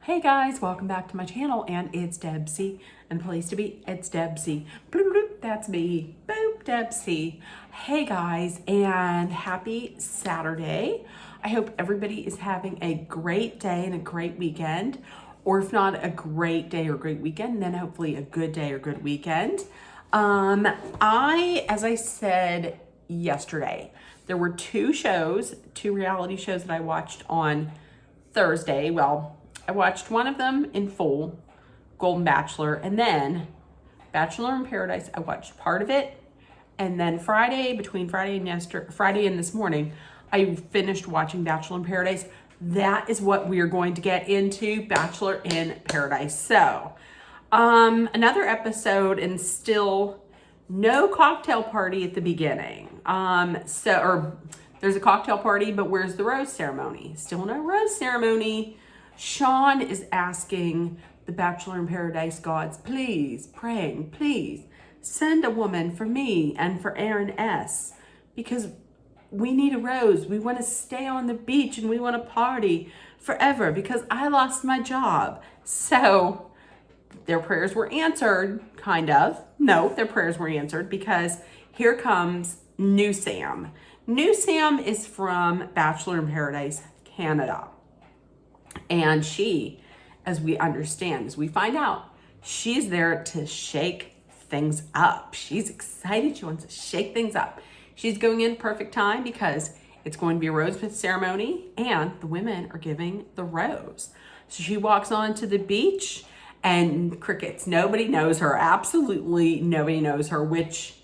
Hey guys, welcome back to my channel, and it's Debsy, and the place to be, it's Debsy. Bloop, bloop, that's me. Boop, Debsy. Hey guys, and happy Saturday. I hope everybody is having a great day and a great weekend, or if not a great day or great weekend, then hopefully a good day or good weekend. As I said yesterday, there were two reality shows that I watched on Thursday. Well, I watched one of them in full, Golden Bachelor, and then Bachelor in Paradise. I watched part of it, and then between Friday and this morning, I finished watching Bachelor in Paradise. That is what we are going to get into, Bachelor in Paradise. So, another episode, and still no cocktail party at the beginning. There's a cocktail party, but where's the rose ceremony? Still no rose ceremony. Sean is asking the Bachelor in Paradise gods, please, praying, please send a woman for me and for Aaron S. because we need a rose. We want to stay on the beach and we want to party forever because I lost my job. So their prayers were answered, kind of. No, their prayers were answered because here comes New Sam. New Sam is from Bachelor in Paradise, Canada. And she, as we find out, she's there to shake things up. She's excited. She wants to shake things up. She's going in perfect time because it's going to be a rose ceremony and the women are giving the rose. So she walks on to the beach and crickets. Nobody knows her. Absolutely nobody knows her, which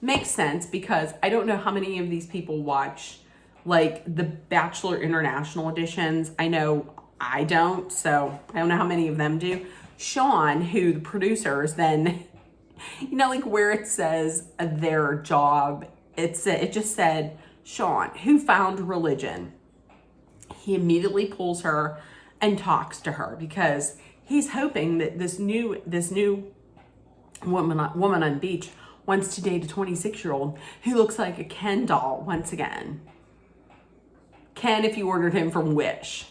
makes sense because I don't know how many of these people watch like the Bachelor International editions. I know I don't, so I don't know how many of them do. Sean, who the producers then, like where it says their job, it just said Sean, who found religion. He immediately pulls her and talks to her because he's hoping that this new woman on beach wants to date a 26-year-old who looks like a Ken doll once again. Ken, if you ordered him from Wish.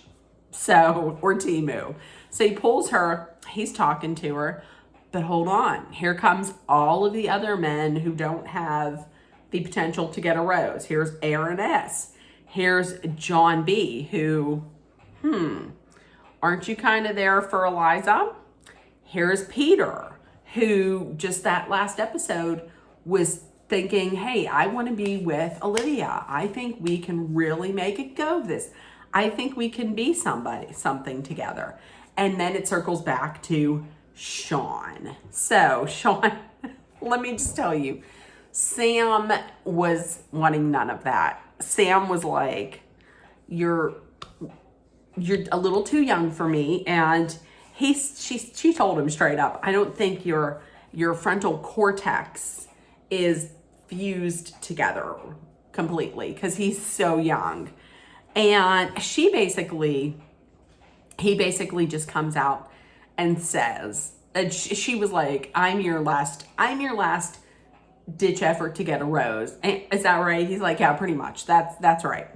Or Temu. So he pulls her, he's talking to her, but hold on. Here comes all of the other men who don't have the potential to get a rose. Here's Aaron S. Here's John B, who, aren't you kind of there for Eliza? Here's Peter, who just that last episode was thinking, hey, I want to be with Olivia. I think we can really make it go this. I think we can be something together. And then it circles back to Sean. So Sean, let me just tell you, Sam was wanting none of that. Sam was like, you're a little too young for me. And she told him straight up, I don't think your frontal cortex is fused together completely because he's so young. And he basically just comes out and says, and she was like, I'm your last ditch effort to get a rose. Is that right? He's like, yeah, pretty much. That's right.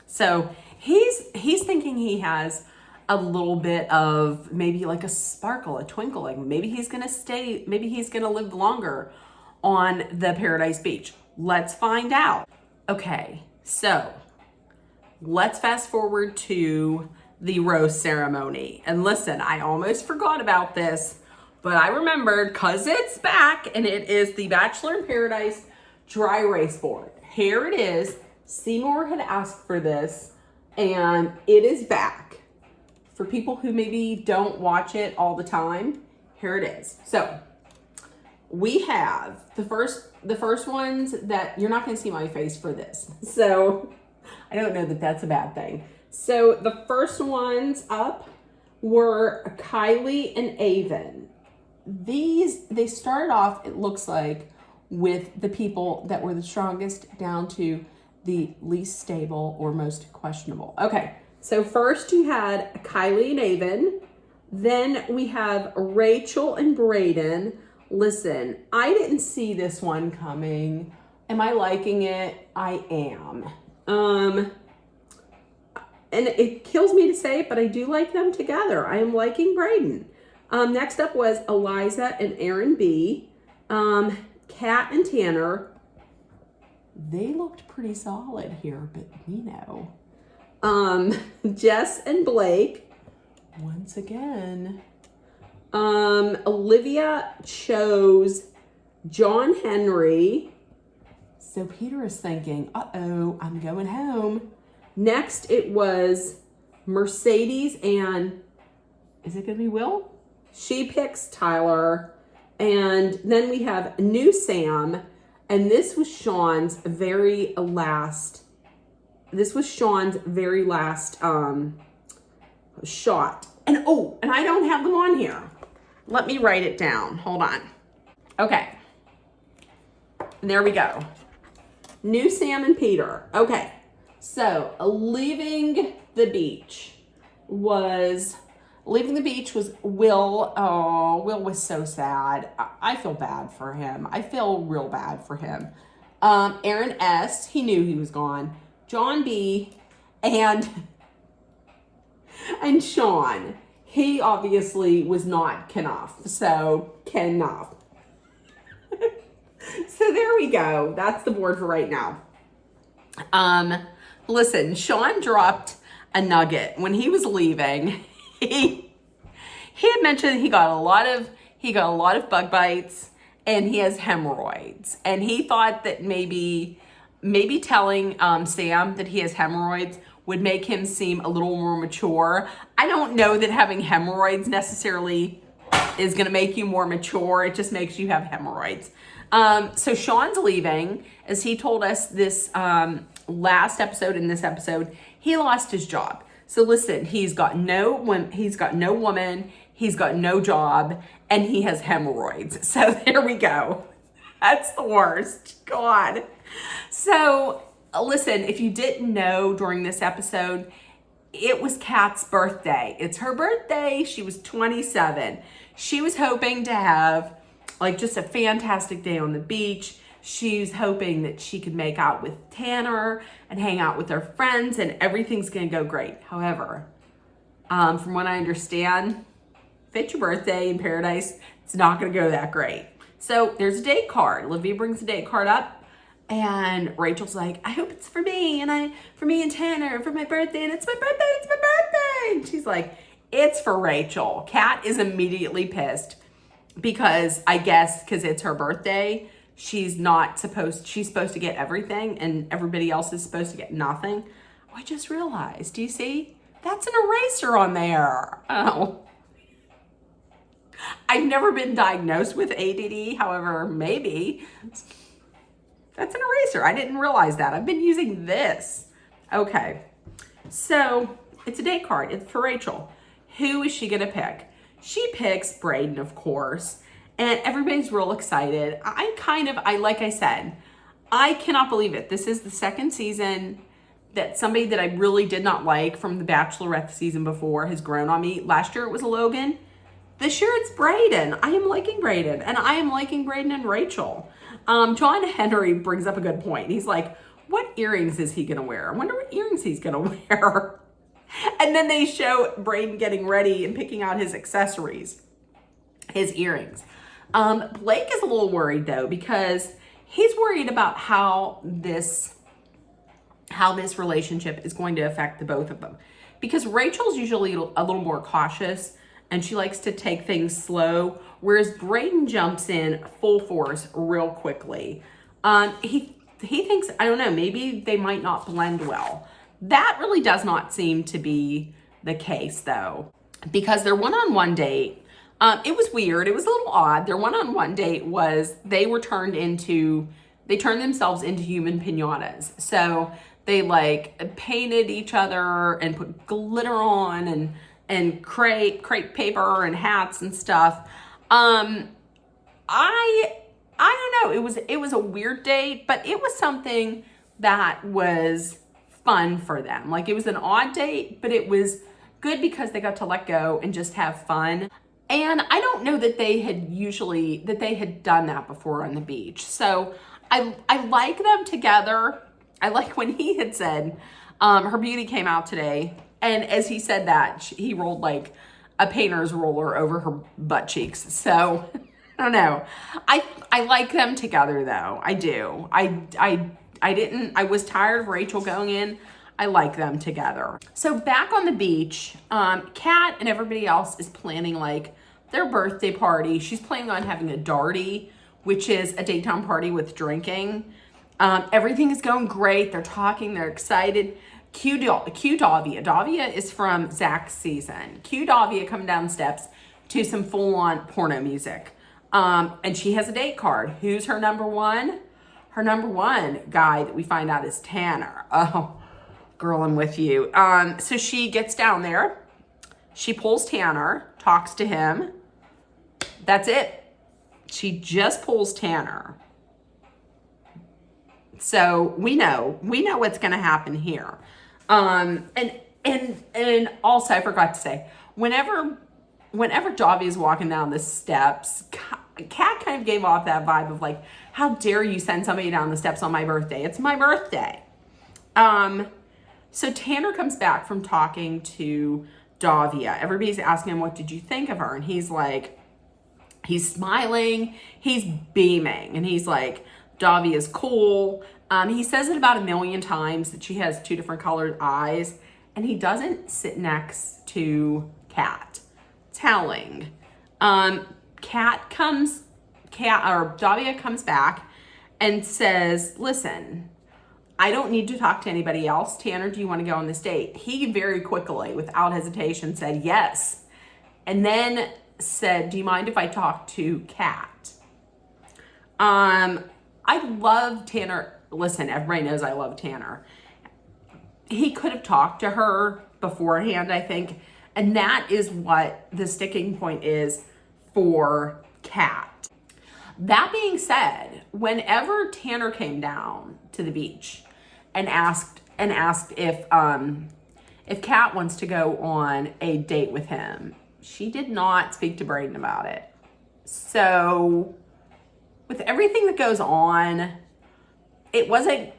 So he's thinking he has a little bit of maybe like a sparkle, a twinkle, like maybe he's going to live longer on the Paradise Beach. Let's find out. Okay. So let's fast forward to the rose ceremony. And listen, I almost forgot about this, but I remembered because it's back and it is the Bachelor in Paradise dry erase board. Here it is. Seymour had asked for this and it is back. For people who maybe don't watch it all the time, here it is. So we have the first ones that you're not going to see my face for this. So I don't know that that's a bad thing. So the first ones up were Kylie and Avon. They started off, it looks like, with the people that were the strongest down to the least stable or most questionable. Okay, so first you had Kylie and Avon. Then we have Rachel and Brayden. Listen, I didn't see this one coming. Am I liking it? I am. and it kills me to say it, but I do like them together. I am liking Brayden. Next up was Eliza and Aaron B. Kat and Tanner. They looked pretty solid here, but you know. Jess and Blake. Once again. Olivia chose John Henry. So Peter is thinking, uh-oh, I'm going home. Next, it was Mercedes and, is it going to be Will? She picks Tyler. And then we have new Sam. And this was Sean's very last shot. And oh, and I don't have them on here. Let me write it down. Hold on. Okay. There we go. New Sam and Peter. Okay. So leaving the beach was Will. Oh, Will was so sad. I feel bad for him. I feel real bad for him. Aaron S., he knew he was gone. John B. and Sean. He obviously was not Kenough. So Kenough. So there we go. That's the board for right now. Listen, Sean dropped a nugget when he was leaving. He had mentioned he got a lot of bug bites and he has hemorrhoids. And he thought that maybe telling Sam that he has hemorrhoids would make him seem a little more mature. I don't know that having hemorrhoids necessarily is going to make you more mature. It just makes you have hemorrhoids. So Sean's leaving, as he told us this last episode. In this episode, he lost his job. So listen, he's got no woman, he's got no job, and he has hemorrhoids. So there we go. That's the worst. God. So listen, if you didn't know during this episode, it was Kat's birthday. It's her birthday. She was 27. She was hoping to have like just a fantastic day on the beach. She's hoping that she could make out with Tanner and hang out with her friends and everything's going to go great. However, from what I understand, if it's your birthday in paradise, it's not going to go that great. So there's a date card. Olivia brings the date card up and Rachel's like, I hope it's for me and Tanner for my birthday, and it's my birthday. And she's like, it's for Rachel. Kat is immediately pissed because I guess because it's her birthday, she's supposed to get everything and everybody else is supposed to get nothing. Oh, I just realized, do you see? That's an eraser on there. Oh. I've never been diagnosed with ADD, however, maybe. That's an eraser. I didn't realize that. I've been using this. Okay. So it's a date card. It's for Rachel. Who is she going to pick? She picks Brayden, of course. And everybody's real excited. Like I said, I cannot believe it. This is the second season that somebody that I really did not like from the Bachelorette season before has grown on me. Last year it was Logan. This year it's Brayden. I am liking Brayden. And I am liking Brayden and Rachel. John Henry brings up a good point. He's like, what earrings is he going to wear? I wonder what earrings he's going to wear. And then they show Brayden getting ready and picking out his accessories, his earrings. Blake is a little worried though, because he's worried about how this relationship is going to affect the both of them. Because Rachel's usually a little more cautious and she likes to take things slow, whereas Brayden jumps in full force real quickly. He thinks, I don't know, maybe they might not blend well. That really does not seem to be the case though, because their one-on-one date, it was weird. It was a little odd. Their one-on-one date was they turned themselves into human piñatas. So they like painted each other and put glitter on and crepe paper and hats and stuff. I don't know. It was a weird date, but it was something that was fun for them. Like it was an odd date, but it was good because they got to let go and just have fun. And I don't know that they had done that before on the beach. So I like them together. I like when he had said, Her beauty came out today. And as he said that, he rolled like a painter's roller over her butt cheeks. So I don't know. I like them together though. I do. I was tired of Rachel going in. I like them together. So back on the beach, Kat and everybody else is planning like their birthday party. She's planning on having a darty, which is a daytime party with drinking. Everything is going great. They're talking. They're excited. Cue Davia. Davia is from Zach's season. Cue Davia coming down the steps to some full-on porno music. And she has a date card. Who's her number one? Her number one guy that we find out is Tanner. Oh, girl, I'm with you. So she gets down there. She pulls Tanner, talks to him. That's it. She just pulls Tanner. So we know what's going to happen here. And also I forgot to say, whenever Davia is walking down the steps, Kat kind of gave off that vibe of like, how dare you send somebody down the steps on my birthday? It's my birthday. So Tanner comes back from talking to Davia. Everybody's asking him, what did you think of her? And he's like, he's smiling, he's beaming, and he's like, Davia's cool. He says it about 1 million times that she has 2 different colored eyes, and he doesn't sit next to Kat. Telling. Davia comes back and says, listen, I don't need to talk to anybody else. Tanner, do you want to go on this date? He very quickly, without hesitation, said yes. And then said, do you mind if I talk to Kat? I love Tanner. Listen, everybody knows I love Tanner. He could have talked to her beforehand, I think. And that is what the sticking point is for Kat. That being said, whenever Tanner came down to the beach and asked if Kat wants to go on a date with him, she did not speak to Braden about it. So with everything that goes on, it wasn't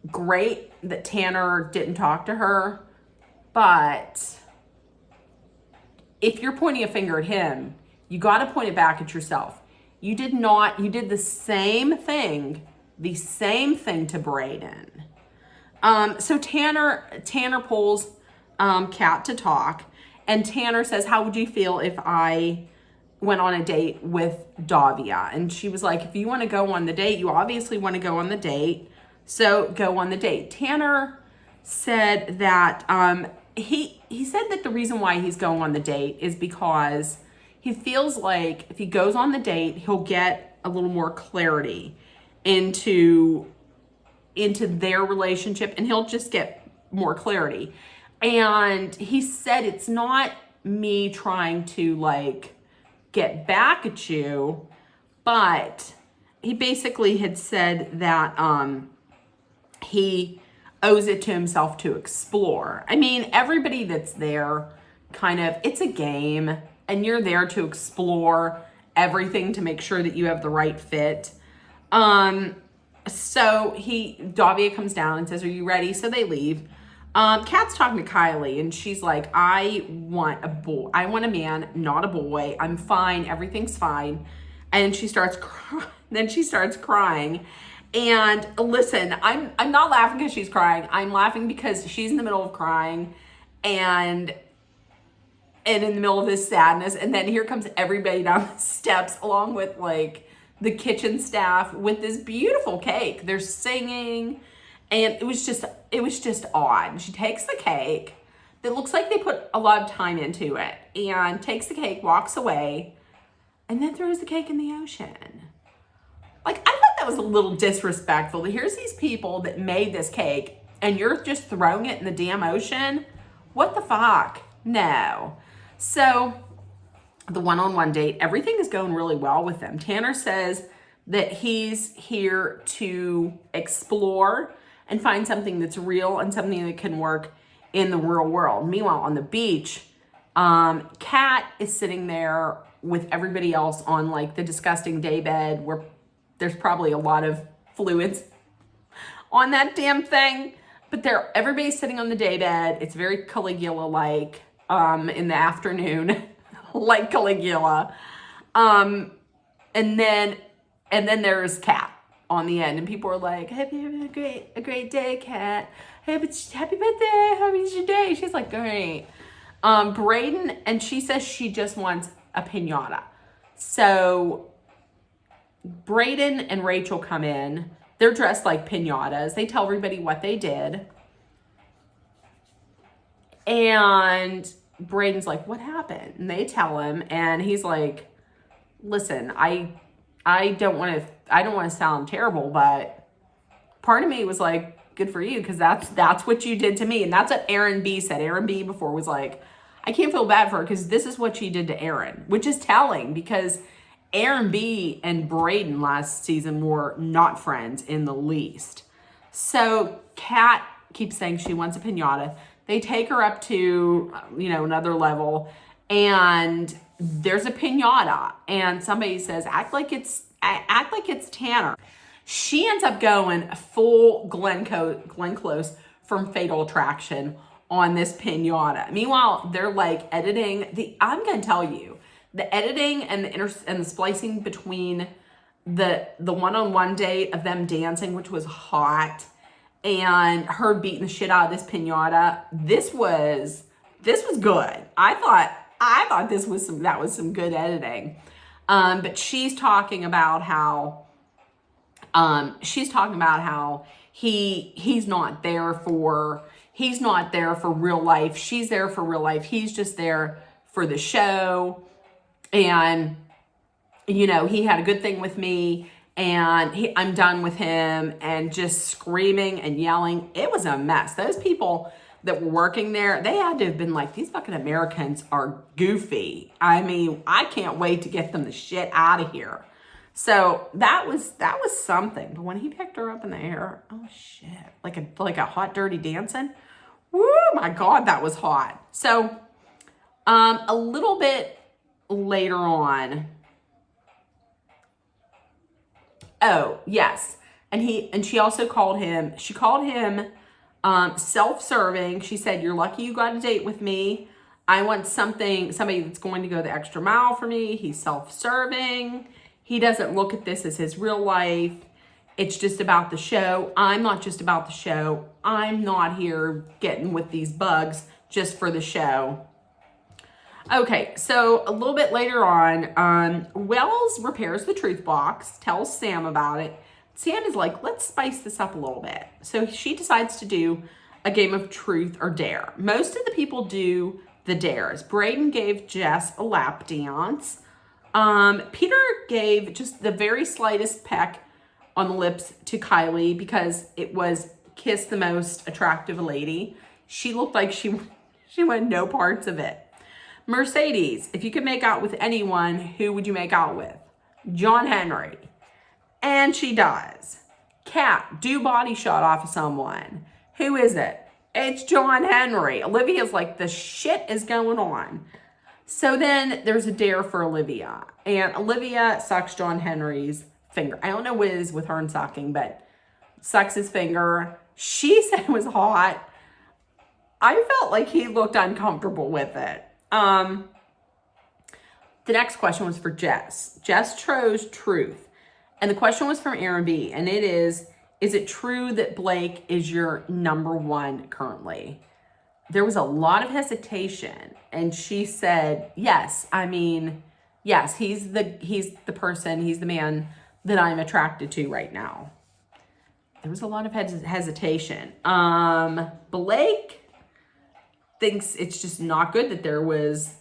great that Tanner didn't talk to her, but if you're pointing a finger at him, you got to point it back at yourself. You did the same thing to Braden. So Tanner pulls Kat to talk, and Tanner says, how would you feel if I went on a date with Davia? And she was like, if you want to go on the date, you obviously want to go on the date, so go on the date. Tanner said that he said that the reason why he's going on the date is because he feels like if he goes on the date, he'll get a little more clarity into their relationship, and he'll just get more clarity. And he said, it's not me trying to like get back at you, but he basically had said that he owes it to himself to explore. I mean, everybody that's there it's a game, and you're there to explore everything to make sure that you have the right fit. So Davia comes down and says, are you ready? So they leave. Kat's talking to Kylie, and she's like, I want a man, not a boy. I'm fine. Everything's fine. And she starts crying. And listen, I'm not laughing because she's crying. I'm laughing because she's in the middle of crying and in the middle of this sadness. And then here comes everybody down the steps along with like the kitchen staff with this beautiful cake. They're singing. And it was just odd. She takes the cake that looks like they put a lot of time into it, and takes the cake, walks away, and then throws the cake in the ocean. Like, I thought that was a little disrespectful. Here's these people that made this cake, and you're just throwing it in the damn ocean? What the fuck? No. So the one-on-one date, everything is going really well with them. Tanner says that he's here to explore and find something that's real and something that can work in the real world. Meanwhile, on the beach, Kat is sitting there with everybody else on like the disgusting daybed where there's probably a lot of fluids on that damn thing. But everybody's sitting on the daybed. It's very Caligula-like in the afternoon, like Caligula. And then there's Kat on the end, and people are like, "Happy a great day, Kat. Happy birthday. How was your day?" She's like, "Great." Braden, and she says she just wants a piñata. So Braden and Rachel come in. They're dressed like piñatas. They tell everybody what they did. And Braden's like, "What happened?" And they tell him, and he's like, "Listen, I don't want to sound terrible, but part of me was like, good for you, because that's what you did to me." And that's what Aaron B said. Aaron B before was like, "I can't feel bad for her because this is what she did to Aaron," which is telling, because Aaron B and Braden last season were not friends in the least. So Kat keeps saying she wants a piñata. They take her up to, another level, and there's a piñata, and somebody says, act like it's Tanner. She ends up going full Glenn Close from Fatal Attraction on this piñata. Meanwhile, they're like editing I'm gonna tell you, the editing and the splicing between the one-on-one date of them dancing, which was hot, and her beating the shit out of this piñata, this was good. I thought that was some good editing. But she's talking about how he's not there for real life. She's there for real life. He's just there for the show. And, he had a good thing with me, and I'm done with him, and just screaming and yelling. It was a mess. Those people that were working there, they had to have been like, these fucking Americans are goofy. I mean, I can't wait to get them the shit out of here. So that was something. But when he picked her up in the air, oh shit, like a hot dirty dancing. Woo, my God, that was hot. So a little bit later on, oh yes, and she also called him self-serving. She said, "You're lucky you got a date with me. I want somebody that's going to go the extra mile for me." He's self-serving. He doesn't look at this as his real life. It's just about the show. I'm not just about the show. I'm not here getting with these bugs just for the show. Okay, so a little bit later on, Wells repairs the truth box, tells Sam about it. Sam is like, let's spice this up a little bit. So she decides to do a game of truth or dare. Most of the people do the dares. Braden gave Jess a lap dance. Peter gave just the very slightest peck on the lips to Kylie because it was kiss the most attractive lady. She looked like she wanted no parts of it. Mercedes, if you could make out with anyone, who would you make out with? John Henry. And she does. Kat, do body shot off of someone. Who is it? It's John Henry. Olivia's like, the shit is going on. So then there's a dare for Olivia. And Olivia sucks John Henry's finger. I don't know what it is with her and sucking, but sucks his finger. She said it was hot. I felt like he looked uncomfortable with it. The next question was for Jess. Jess chose truth. And the question was from Aaron B. And it is it true that Blake is your number one currently? There was a lot of hesitation. And she said, yes. I mean, yes, he's the person, he's the man that I'm attracted to right now. There was a lot of hesitation. Blake thinks it's just not good that there was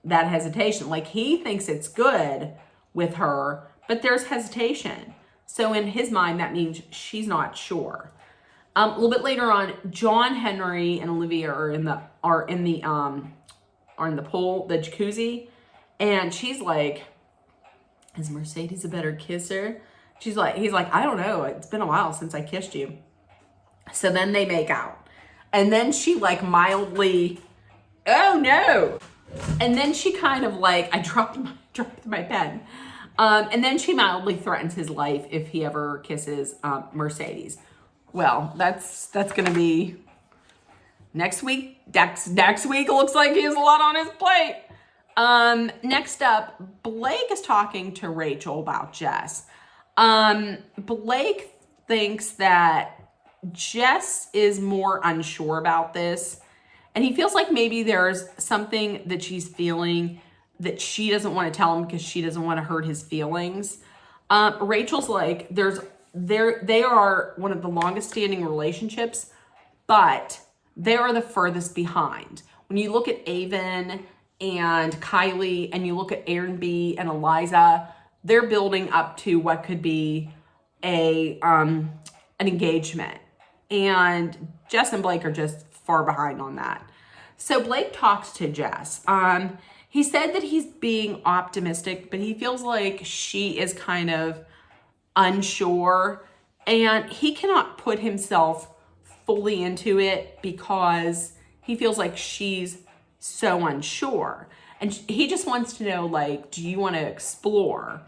that hesitation. Like, he thinks it's good with her, but there's hesitation. So in his mind, that means she's not sure. A little bit later on, John Henry and Olivia are in the pool, the jacuzzi, and she's like, "Is Mercedes a better kisser?" He's like, "I don't know. It's been a while since I kissed you." So then they make out. And then she like mildly, "Oh no." And then she kind of like, I dropped my pen. And then she mildly threatens his life if he ever kisses Mercedes. Well, that's going to be next week. Next week looks like he has a lot on his plate. Next up, Blake is talking to Rachel about Jess. Blake thinks that Jess is more unsure about this, and he feels like maybe there's something that she's feeling that she doesn't want to tell him because she doesn't want to hurt his feelings. Rachel's like, they are one of the longest standing relationships, but they are the furthest behind. When you look at Avon and Kylie, and you look at Aaron B and Eliza, they're building up to what could be an engagement. And Jess and Blake are just far behind on that. So Blake talks to Jess. He said that he's being optimistic, but he feels like she is kind of unsure, and he cannot put himself fully into it because he feels like she's so unsure. And he just wants to know, like, do you want to explore?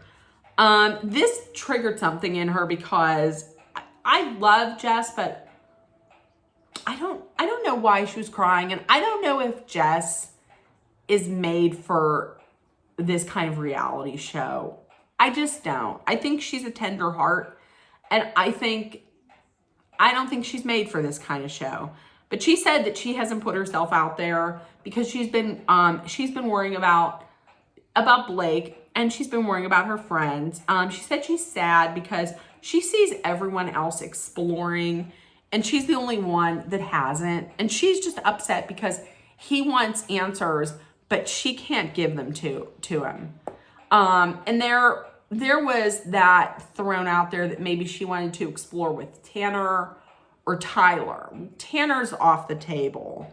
This triggered something in her because I love Jess, but I don't know why she was crying, and I don't know if Jess is made for this kind of reality show. I just don't. I think she's a tender heart, and I don't think she's made for this kind of show. But she said that she hasn't put herself out there because she's been worrying about Blake, and she's been worrying about her friends. She said she's sad because she sees everyone else exploring, and she's the only one that hasn't. And she's just upset because he wants answers, but she can't give them to him. And there was that thrown out there that maybe she wanted to explore with Tanner or Tyler. Tanner's off the table,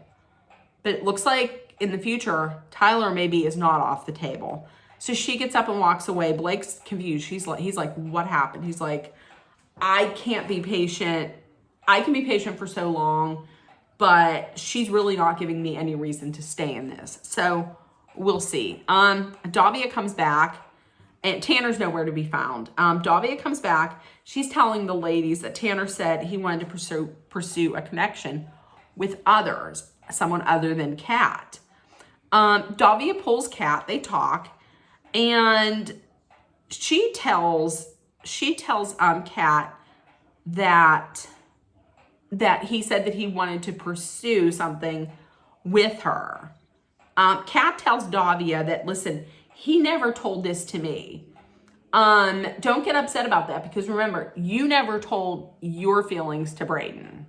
but it looks like in the future, Tyler maybe is not off the table. So she gets up and walks away. Blake's confused. He's like, what happened? He's like, I can't be patient. I can be patient for so long, but she's really not giving me any reason to stay in this. So we'll see. Davia comes back, and Tanner's nowhere to be found. Davia comes back. She's telling the ladies that Tanner said he wanted to pursue a connection with others, someone other than Kat. Davia pulls Kat. They talk, and she tells Kat that he said that he wanted to pursue something with her. Kat tells Davia that, listen, he never told this to me. Don't get upset about that, because remember, you never told your feelings to Brayden.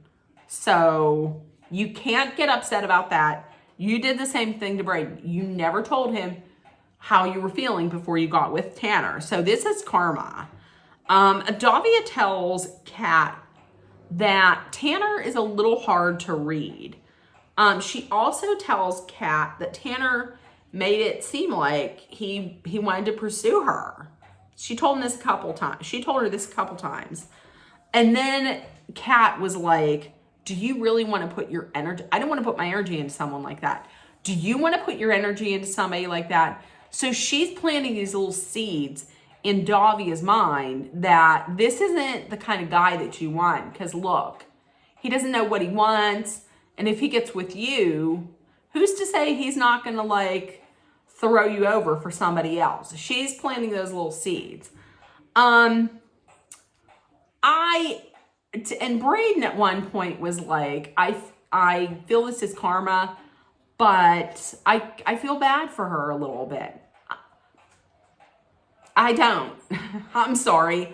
So you can't get upset about that. You did the same thing to Brayden. You never told him how you were feeling before you got with Tanner. So this is karma. Davia tells Kat that Tanner is a little hard to read. She also tells Kat that Tanner made it seem like he wanted to pursue her. She told her this a couple times. And then Kat was like, do you really want to put your energy? I don't want to put my energy into someone like that. Do you want to put your energy into somebody like that? So she's planting these little seeds in Davia's mind that this isn't the kind of guy that you want. Because look, he doesn't know what he wants. And if he gets with you, who's to say he's not going to like throw you over for somebody else? She's planting those little seeds. And Brayden at one point was like, I feel this is karma, but I feel bad for her a little bit. I don't. I'm sorry.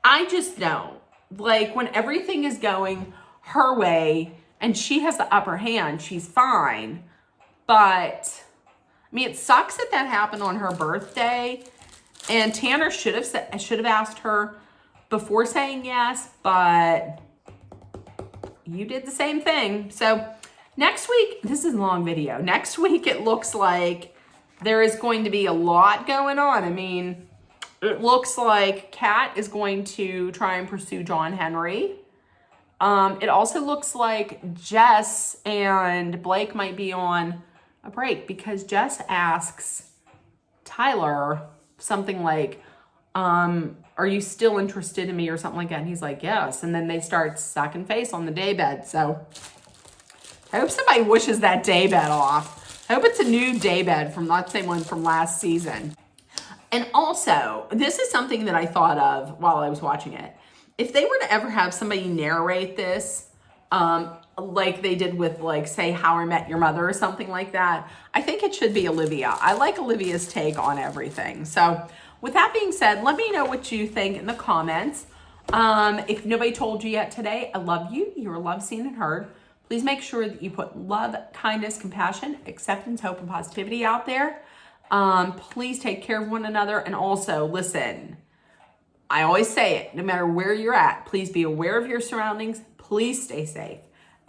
I just don't. Like, when everything is going her way and she has the upper hand, she's fine. But, I mean, it sucks that happened on her birthday. And Tanner should have asked her before saying yes, but you did the same thing. So next week, this is a long video. Next week, it looks like there is going to be a lot going on. I mean, it looks like Kat is going to try and pursue John Henry. It also looks like Jess and Blake might be on a break because Jess asks Tyler something like, Are you still interested in me or something like that? And he's like, yes. And then they start sucking face on the daybed. So I hope somebody wishes that daybed off. I hope it's a new daybed from not the same one from last season. And also, this is something that I thought of while I was watching it. If they were to ever have somebody narrate this, like they did with, like, say, How I Met Your Mother or something like that, I think it should be Olivia. I like Olivia's take on everything. So with that being said, let me know what you think in the comments. If nobody told you yet today, I love you. You are loved, seen, and heard. Please make sure that you put love, kindness, compassion, acceptance, hope, and positivity out there. Please take care of one another. And also, listen, I always say it, no matter where you're at, please be aware of your surroundings. Please stay safe.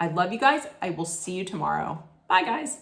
I love you guys. I will see you tomorrow. Bye, guys.